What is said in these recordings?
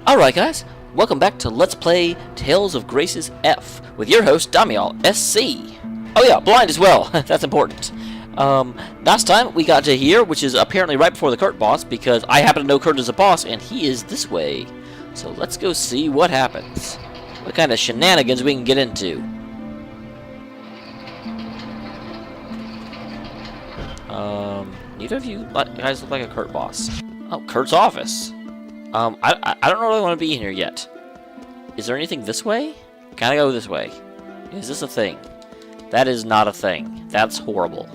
Alright guys, welcome back to Let's Play Tales of Grace's F with your host Damiel SC. Oh yeah, blind as well, that's important. Last time we got to here, which is apparently right before the Kurt boss, because I happen to know Kurt is a boss and he is this way. So let's go see what happens. What kind of shenanigans we can get into. Neither of you guys look like a Kurt boss. Oh, Kurt's office. I don't really want to be in here yet. Is there anything this way? Can I go this way? Is this a thing? That is not a thing. That's horrible.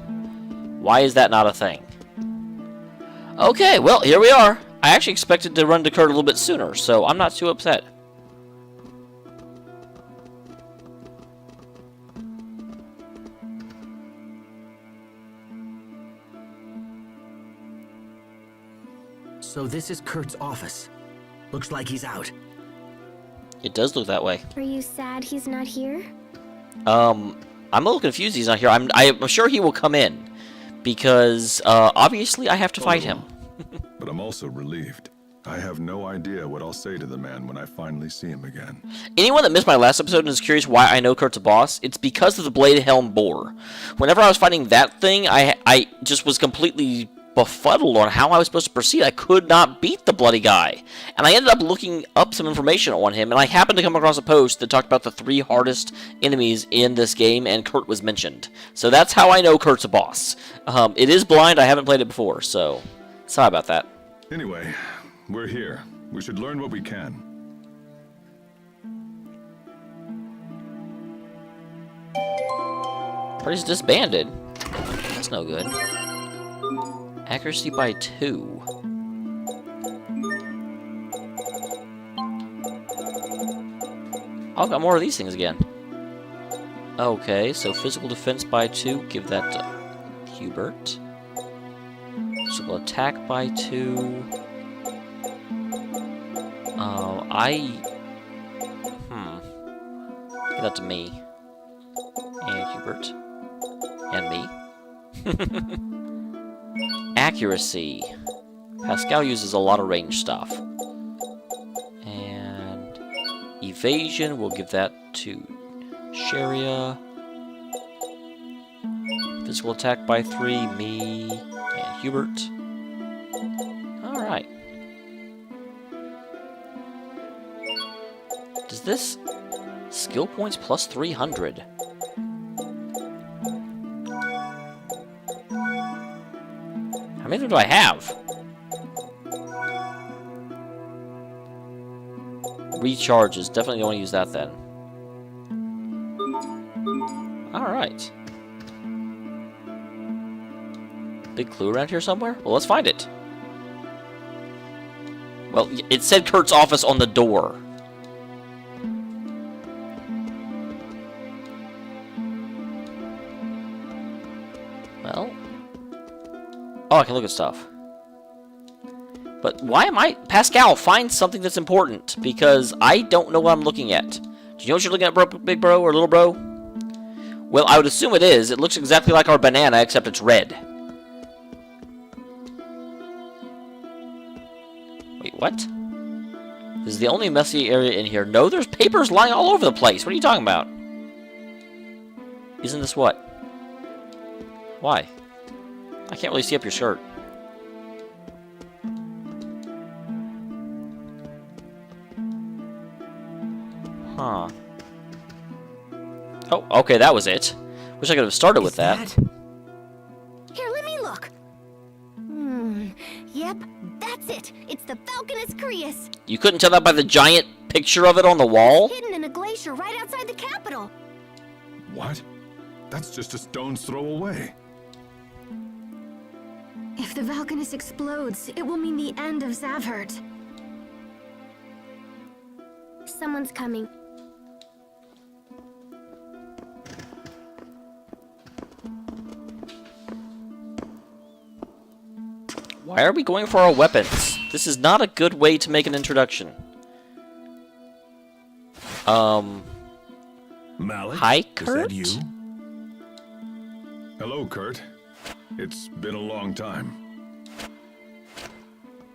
Why is that not a thing? Okay, well, here we are. I actually expected to run to Kurt a little bit sooner, so I'm not too upset. So this is Kurt's office. Looks like he's out. It does look that way. Are you sad he's not here? I'm a little confused he's not here. I'm sure he will come in. Because, obviously I have to fight him. But I'm also relieved. I have no idea what I'll say to the man when I finally see him again. Anyone that missed my last episode and is curious why I know Kurt's a boss, it's because of the Blade Helm Boar. Whenever I was fighting that thing, I just was completely befuddled on how I was supposed to proceed. I could not beat the bloody guy. And I ended up looking up some information on him, and I happened to come across a post that talked about the 3 hardest enemies in this game, and Kurt was mentioned. So that's how I know Kurt's a boss. It is blind, I haven't played it before, so sorry about that. Anyway, we're here. We should learn what we can. Party's disbanded. That's no good. Accuracy by 2. Oh, got more of these things again. Okay, so physical defense by 2. Give that to Hubert. Physical attack by 2. Give that to me. And Hubert. And me. Accuracy. Pascal uses a lot of range stuff. And evasion, we'll give that to Sharia. Physical attack by 3, me and Hubert. Alright. Does this skill points plus 300? How many of them do I have? Recharges. Definitely don't want to use that then. Alright. Big clue around here somewhere? Well, let's find it. Well, it said Kurt's office on the door. Well... Oh, I can look at stuff. But why am I... Pascal, find something that's important, because I don't know what I'm looking at. Do you know what you're looking at, big bro, or little bro? Well, I would assume it is. It looks exactly like our banana, except it's red. Wait, what? This is the only messy area in here. No, there's papers lying all over the place. What are you talking about? Isn't this what? Why? I can't really see up your skirt. Huh. Oh, okay, that was it. Wish I could have started with that. Here, let me look. Yep, that's it. It's the Falconus Crius. You couldn't tell that by the giant picture of it on the wall? Hidden in a glacier right outside the capital. What? That's just a stone's throw away. If the Falconus explodes, it will mean the end of Zavhert. Someone's coming. Why are we going for our weapons? This is not a good way to make an introduction. Malik? Hi, Kurt? Is that you? Hello, Kurt. It's been a long time.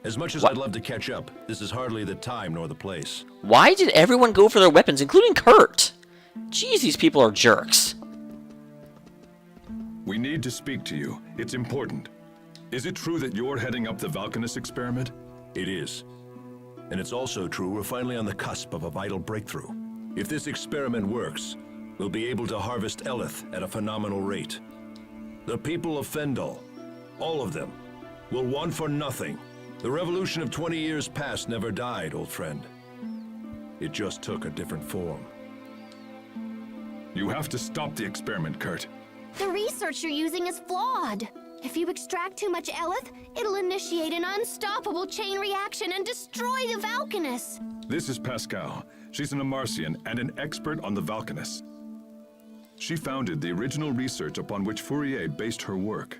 As much as I'd love to catch up, this is hardly the time nor the place. Why did everyone go for their weapons, including Kurt? Jeez, these people are jerks. We need to speak to you. It's important. Is it true that you're heading up the Valkanus experiment? It is. And it's also true we're finally on the cusp of a vital breakthrough. If this experiment works, we'll be able to harvest Eleth at a phenomenal rate. The people of Fendel, all of them, will want for nothing. The revolution of 20 years past never died, old friend. It just took a different form. You have to stop the experiment, Kurt. The research you're using is flawed. If you extract too much Eleth, it'll initiate an unstoppable chain reaction and destroy the Valkanus. This is Pascal. She's an Amarcian and an expert on the Valkanus. She founded the original research upon which Fourier based her work.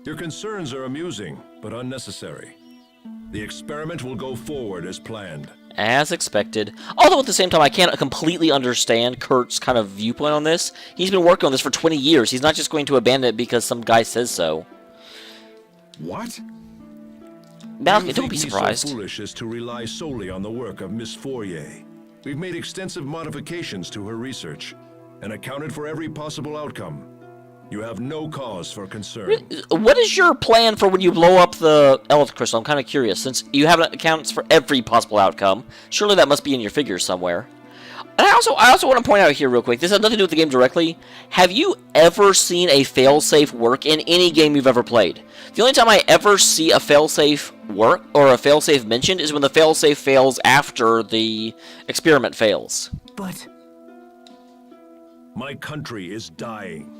Your concerns are amusing, but unnecessary. The experiment will go forward as planned. As expected. Although at the same time, I can't completely understand Kurt's kind of viewpoint on this. He's been working on this for 20 years. He's not just going to abandon it because some guy says so. What? Malak, don't be surprised. So foolish as to rely solely on the work of Miss Fourier. We've made extensive modifications to her research and accounted for every possible outcome. You have no cause for concern. What is your plan for when you blow up the Eleth Crystal? I'm kind of curious, since you have accounts for every possible outcome. Surely that must be in your figures somewhere. And I also want to point out here real quick, this has nothing to do with the game directly. Have you ever seen a failsafe work in any game you've ever played? The only time I ever see a failsafe work, or a failsafe mentioned, is when the failsafe fails after the experiment fails. But... My country is dying.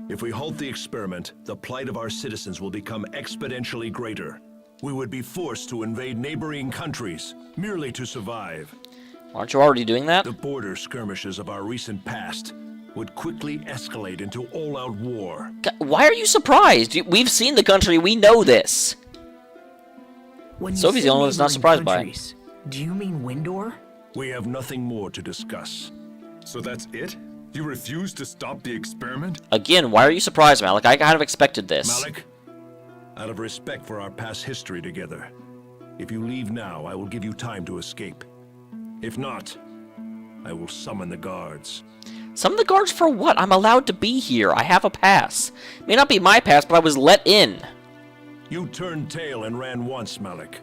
If we halt the experiment, the plight of our citizens will become exponentially greater. We would be forced to invade neighboring countries, merely to survive. Aren't you already doing that? The border skirmishes of our recent past would quickly escalate into all-out war. Why are you surprised? We've seen the country, we know this. when you Sophie's say the only one that's not neighboring surprised by it. countries, do you mean Windor? We have nothing more to discuss. So that's it? You refuse to stop the experiment? Again, why are you surprised, Malik? I kind of expected this. Malik, out of respect for our past history together, if you leave now, I will give you time to escape. If not, I will summon the guards. Summon the guards for what? I'm allowed to be here. I have a pass. It may not be my pass, but I was let in. You turned tail and ran once, Malik.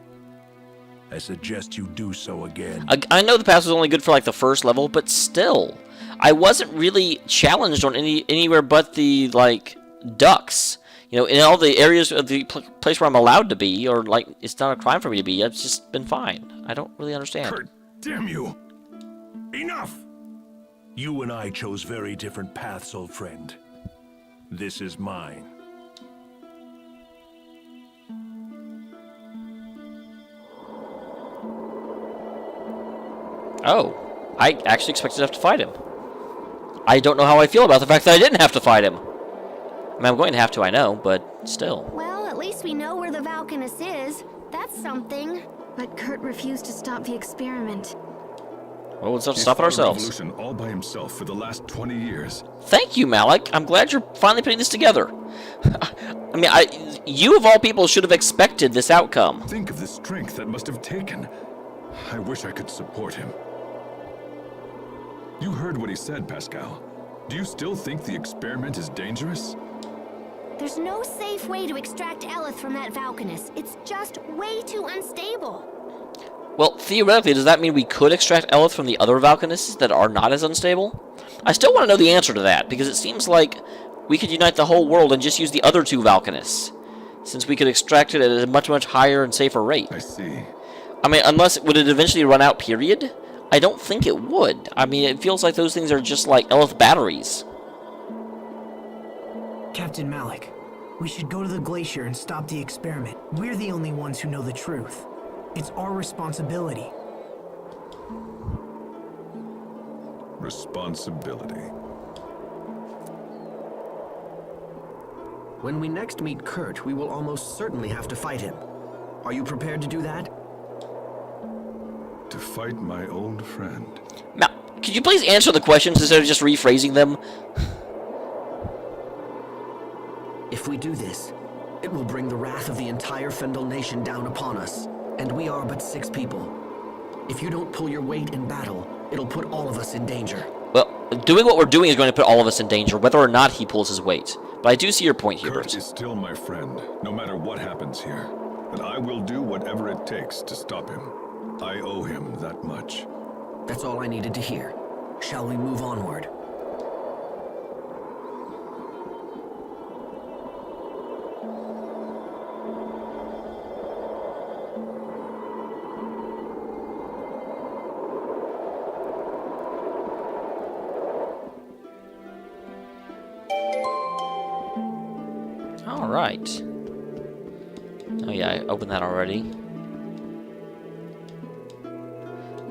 I suggest you do so again. I know the pass was only good for like the first level, but still. I wasn't really challenged on anywhere but the, like, ducks. You know, in all the areas of the place where I'm allowed to be, or, like, it's not a crime for me to be, it's just been fine. I don't really understand. Kurt, damn you! Enough! You and I chose very different paths, old friend. This is mine. Oh, I actually expected to have to fight him. I don't know how I feel about the fact that I didn't have to fight him. I mean, I'm going to have to, I know, but still. Well, at least we know where the Valkanus is. That's something. But Kurt refused to stop the experiment. Well, let's He's stop it fought a ourselves. revolution all by himself for the last 20 years. Thank you, Malik. I'm glad you're finally putting this together. I mean, you of all people should have expected this outcome. Think of the strength that must have taken. I wish I could support him. You heard what he said, Pascal. Do you still think the experiment is dangerous? There's no safe way to extract Eleth from that Valkanus. It's just way too unstable. Well, theoretically, does that mean we could extract Eleth from the other Valkanuses that are not as unstable? I still want to know the answer to that, because it seems like we could unite the whole world and just use the other two Valkanus, since we could extract it at a much, much higher and safer rate. I see. I mean, would it eventually run out, period? I don't think it would. I mean, it feels like those things are just like Eleth batteries. Captain Malik, we should go to the glacier and stop the experiment. We're the only ones who know the truth. It's our responsibility. Responsibility. When we next meet Kurt, we will almost certainly have to fight him. Are you prepared to do that? To fight my old friend. Now, could you please answer the questions instead of just rephrasing them? If we do this, it will bring the wrath of the entire Fendel nation down upon us. And we are but 6 people. If you don't pull your weight in battle, it'll put all of us in danger. Well, doing what we're doing is going to put all of us in danger, whether or not he pulls his weight. But I do see your point, Kurt Hubert. is still my friend, no matter what happens here. And I will do whatever it takes to stop him. I owe him that much. That's all I needed to hear. Shall we move onward? Alright. Oh yeah, I opened that already.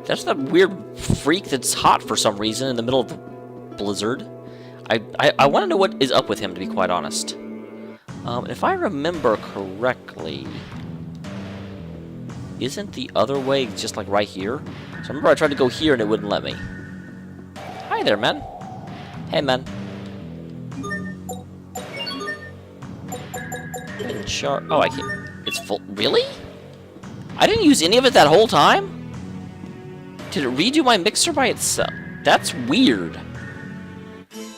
That's that weird freak that's hot for some reason in the middle of the blizzard. I want to know what is up with him, to be quite honest. If I remember correctly, isn't the other way just like right here? So remember I tried to go here and it wouldn't let me. Hi there, man. Hey, man. Oh, I can't. It's full. Really? I didn't use any of it that whole time? Did it redo my mixer by itself? That's weird.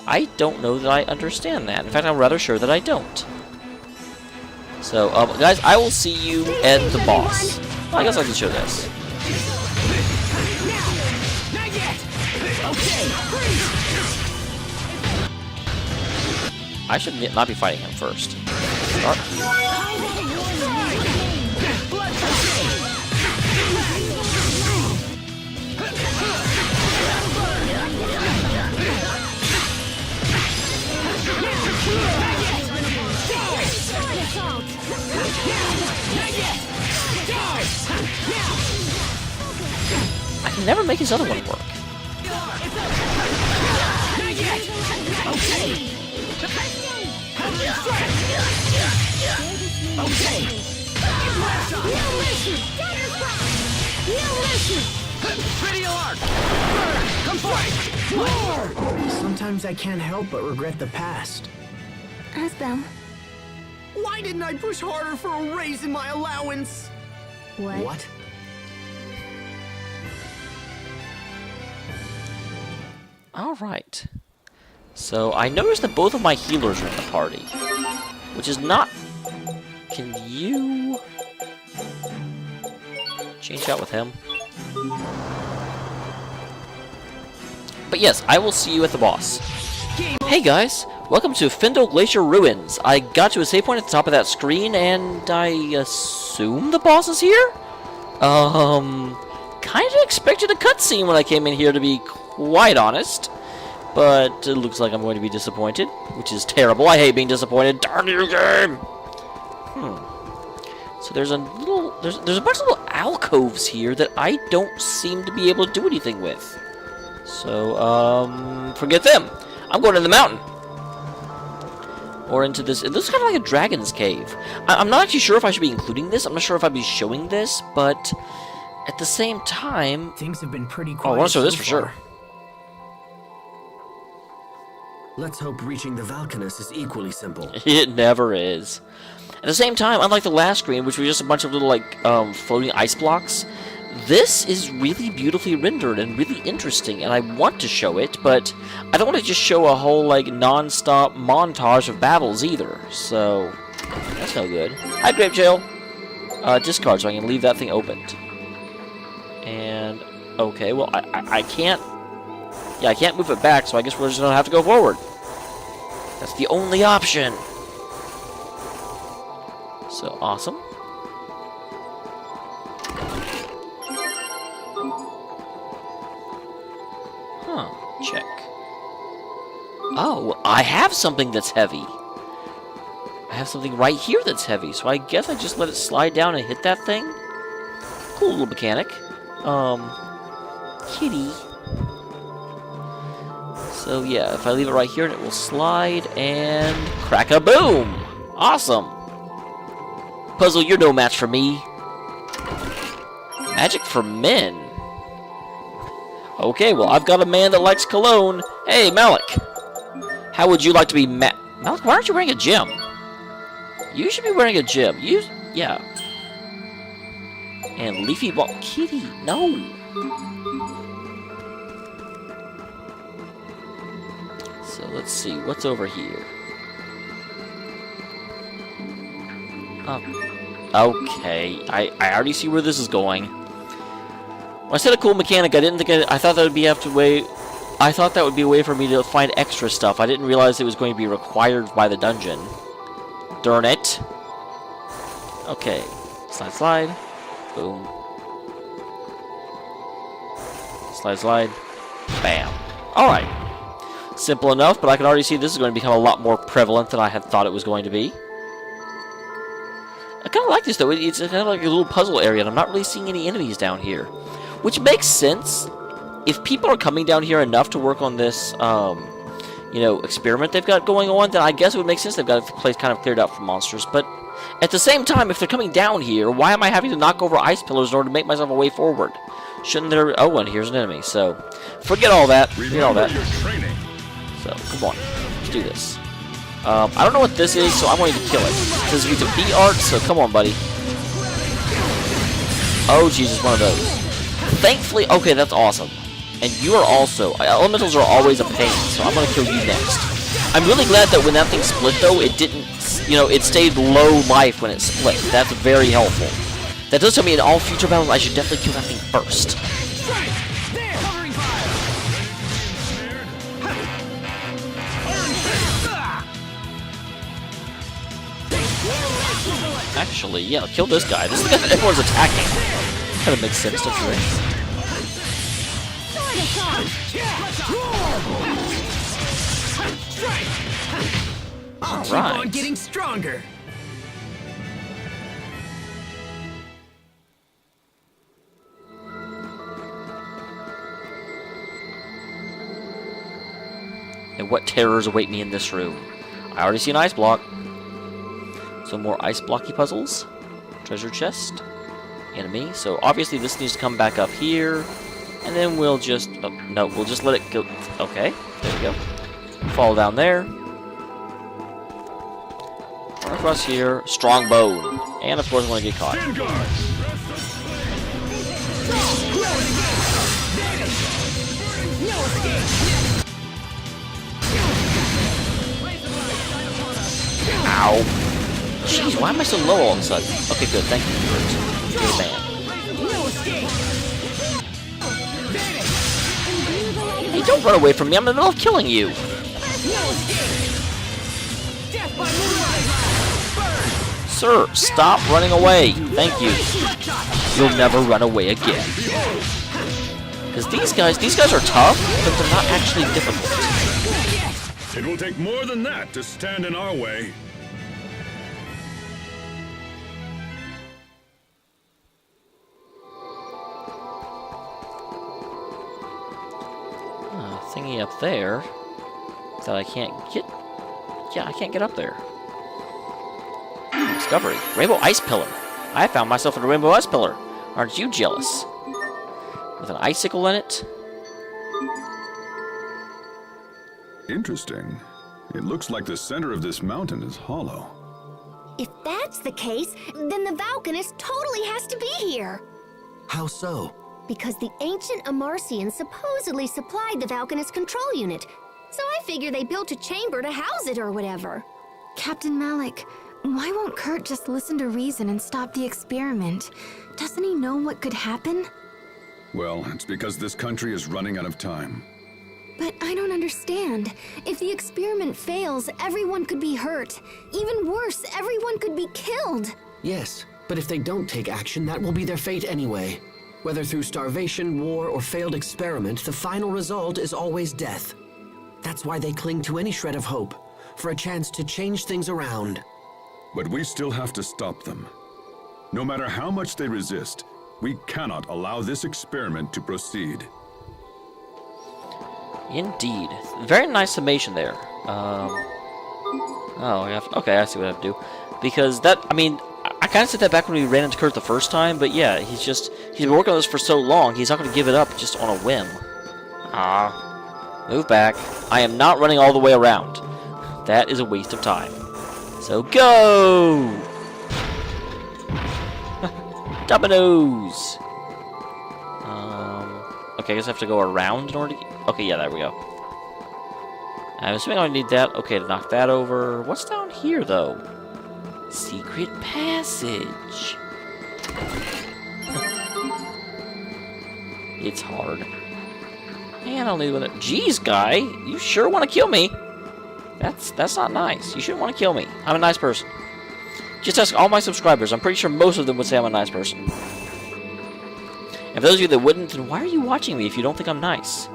I don't know that I understand that. In fact, I'm rather sure that I don't. So, guys, I will see you at the boss. Well, I guess I can show this. I should not be fighting him first. Start. I can never make his other one work. Sometimes I can't help but regret the past. Asbel, Why didn't I push harder for a raise in my allowance? what? Alright. So, I noticed that both of my healers are in the party. Which is not... Can you... change out with him? But yes, I will see you at the boss. Hey guys! Welcome to Findle Glacier Ruins. I got to a save point at the top of that screen, and I assume the boss is here? Kinda expected a cutscene when I came in here, to be quite honest. But it looks like I'm going to be disappointed, which is terrible. I hate being disappointed. Darn you, game! So there's a little... There's a bunch of little alcoves here that I don't seem to be able to do anything with. So, forget them. I'm going to the mountain. Or into this... It looks kind of like a dragon's cave. I'm not actually sure if I should be including this. I'm not sure if I'd be showing this, but... At the same time... Things have been pretty quiet. Oh, I want to show this so for far. sure. Let's hope reaching the Valkanus is equally simple. It never is. At the same time, unlike the last screen, which was just a bunch of little, like, floating ice blocks, this is really beautifully rendered and really interesting, and I want to show it, but I don't want to just show a whole, like, non-stop montage of battles either, so that's no good. Hi, Grape Jail! Discard so I can leave that thing opened. And, okay, well, I can't... Yeah, I can't move it back, so I guess we're just gonna have to go forward. That's the only option. So, awesome. Huh, check. Oh, I have something that's heavy. I have something right here that's heavy, so I guess I just let it slide down and hit that thing? Cool little mechanic. Kitty. So yeah, if I leave it right here, it will slide and crack-a-boom! Awesome! Puzzle, you're no match for me. Magic for men. Okay, well, I've got a man that likes cologne. Hey, Malik. How would you like to be Malik, why aren't you wearing a gem? You should be wearing a gem. Yeah. And Leafy Ball... Kitty, no! So, let's see. What's over here? Okay. I already see where this is going. When I said a cool mechanic, I didn't think I thought that would be I thought that would be a way for me to find extra stuff. I didn't realize it was going to be required by the dungeon. Darn it. Okay. Slide, slide. Boom. Slide, slide. Bam. Alright. Simple enough, but I can already see this is going to become a lot more prevalent than I had thought it was going to be. I kind of like this, though. It's kind of like a little puzzle area, and I'm not really seeing any enemies down here. Which makes sense. If people are coming down here enough to work on this, you know, experiment they've got going on, then I guess it would make sense they've got the place kind of cleared out for monsters. But at the same time, if they're coming down here, why am I having to knock over ice pillars in order to make myself a way forward? Shouldn't there... Oh, and here's an enemy. So, forget all that. Forget all that. So, come on. Let's do this. I don't know what this is, so I'm going to kill it. It says use a B art, so come on, buddy. Oh, Jesus, one of those. Thankfully... Okay, that's awesome. And you are also... Elementals are always a pain, so I'm going to kill you next. I'm really glad that when that thing split, though, it didn't... You know, it stayed low life when it split. That's very helpful. That does tell me in all future battles I should definitely kill that thing first. Actually, yeah, kill this guy. This is the guy that everyone's attacking. Kind of makes sense, don't you think? I'll keep on getting stronger. And what terrors await me in this room? I already see an ice block. Some more ice blocky puzzles. Treasure chest. Enemy. So obviously this needs to come back up here. And then we'll just... Oh, no, we'll just let it go. Okay. There we go. Fall down there. Run across here. Strong bone. And of course I'm going to get caught. Ow. Jeez, why am I so low all of a sudden? Okay, good. Thank you, Bert. You're the man. Hey, don't run away from me. I'm in the middle of killing you. Sir, stop running away. Thank you. You'll never run away again. Because these guys are tough, but they're not actually difficult. It will take more than that to stand in our way. Thingy up there that I can't get. Yeah, I can't get up there. Discovery. Rainbow Ice Pillar. I found myself in a Rainbow Ice Pillar. Aren't you jealous? With an icicle in it. Interesting. It looks like the center of this mountain is hollow. If that's the case, then the Valkanist totally has to be here. How so? Because the ancient Amarcians supposedly supplied the Valkanist control unit. So I figure they built a chamber to house it or whatever. Captain Malik, why won't Kurt just listen to reason and stop the experiment? Doesn't he know what could happen? Well, it's because this country is running out of time. But I don't understand. If the experiment fails, everyone could be hurt. Even worse, everyone could be killed. Yes, but if they don't take action, that will be their fate anyway. Whether through starvation, war, or failed experiment, the final result is always death. That's why they cling to any shred of hope, for a chance to change things around. But we still have to stop them. No matter how much they resist, we cannot allow this experiment to proceed. Indeed. Very nice summation there. Oh, okay, I see what I have to do. Because that, I mean, I kind of said that back when we ran into Kurt the first time, but yeah, he's been working on this for so long, he's not going to give it up just on a whim. Move back. I am not running all the way around. That is a waste of time. So go! Dominoes! Okay, I guess I have to go around in order to... Okay, yeah, there we go. I'm assuming I need that. Okay, to knock that over. What's down here, though? Secret passage. It's hard. Man, I'll need one. Jeez, guy, you sure want to kill me? That's not nice. You shouldn't want to kill me. I'm a nice person. Just ask all my subscribers. I'm pretty sure most of them would say I'm a nice person. And for those of you that wouldn't, then why are you watching me if you don't think I'm nice?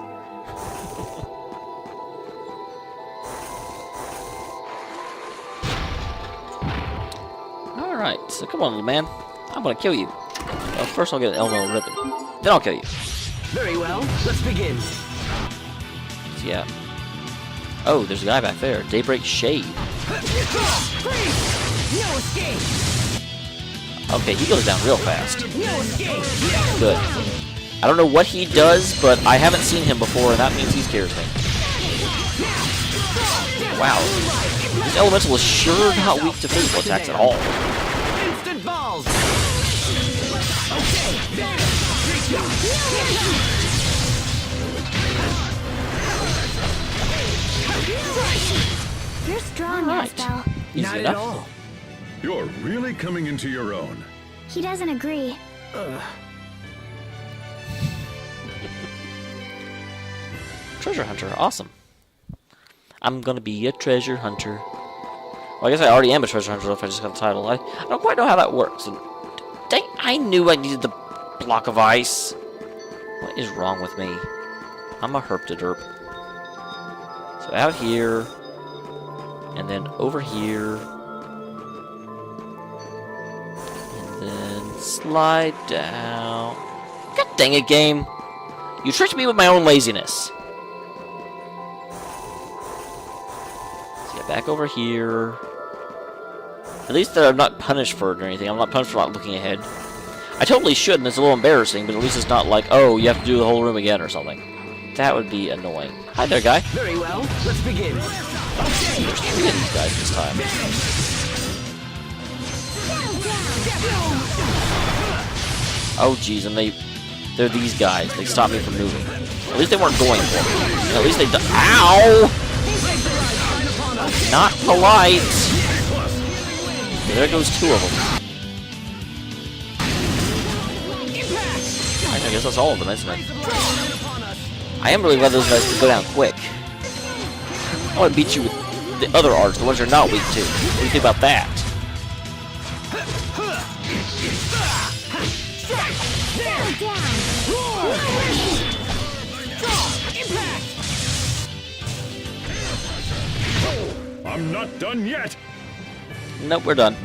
Alright, so come on, little man. I'm gonna kill you. Well, first I'll get an Elmo ribbon. Then I'll kill you. Very well, let's begin. So, yeah. Oh, there's a guy back there. Daybreak Shade. No escape. Okay, he goes down real fast. Good. I don't know what he does, but I haven't seen him before, and that means he scares me. Wow. This elemental is sure not weak to physical attacks at all. Instant balls. You're strong, Alright. Asbel. Easy Not enough. at all. You're really coming into your own. He doesn't agree. Treasure hunter, awesome. I'm gonna be a treasure hunter. Well, I guess I already am a treasure hunter if I just got the title. I don't quite know how that works. And dang, I knew I needed the block of ice. What is wrong with me? I'm a herp-de-derp. So out here, and then over here, and then slide down. God dang it, game! You tricked me with my own laziness. So yeah, back over here. At least I'm not punished for it or anything. I'm not punished for not looking ahead. I totally should, and it's a little embarrassing, but at least it's not like, oh, you have to do the whole room again or something. That would be annoying. Hi there, guy. Very well, let's begin. There's 3 of these guys this time. Oh, jeez, and they're these guys. They stop me from moving. At least they weren't going for me. At least they... Ow! Not polite. Okay, there goes 2 of them. I guess that's all of them, isn't it? I am really glad those guys can go down quick. I want to beat you with the other arts, the ones you're not weak to. What do you think about that? I'm not done yet. Nope, we're done.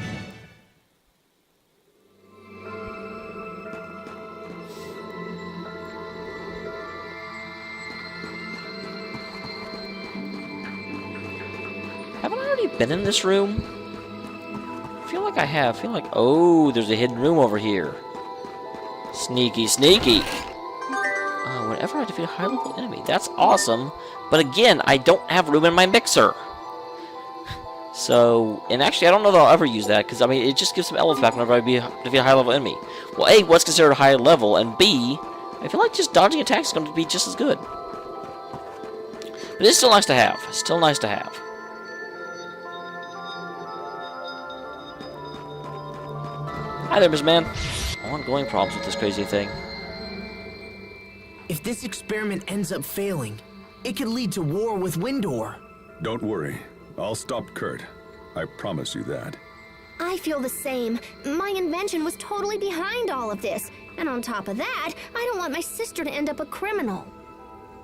Haven't I already been in this room? I feel like I have. I feel like... Oh, there's a hidden room over here. Sneaky, sneaky! Whenever I defeat a high-level enemy. That's awesome. But again, I don't have room in my mixer. So... And actually, I don't know that I'll ever use that. Because, I mean, it just gives some elements back whenever I defeat a high-level enemy. Well, A, what's considered high level? And B, I feel like just dodging attacks is going to be just as good. But it's still nice to have. Still nice to have. Hi there, Miss Man. Ongoing problems with this crazy thing. If this experiment ends up failing, it could lead to war with Windor. Don't worry. I'll stop Kurt. I promise you that. I feel the same. My invention was totally behind all of this. And on top of that, I don't want my sister to end up a criminal.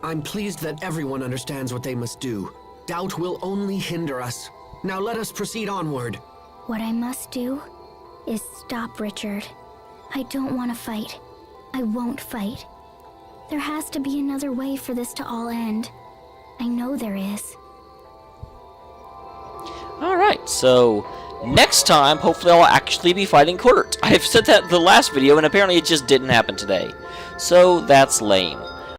I'm pleased that everyone understands what they must do. Doubt will only hinder us. Now let us proceed onward. What I must do is stop Richard. I don't want to fight. I won't fight. There has to be another way for this to all end. I know there is. Alright, so next time, hopefully I'll actually be fighting Kurt. I've said that in the last video, and apparently it just didn't happen today. So that's lame.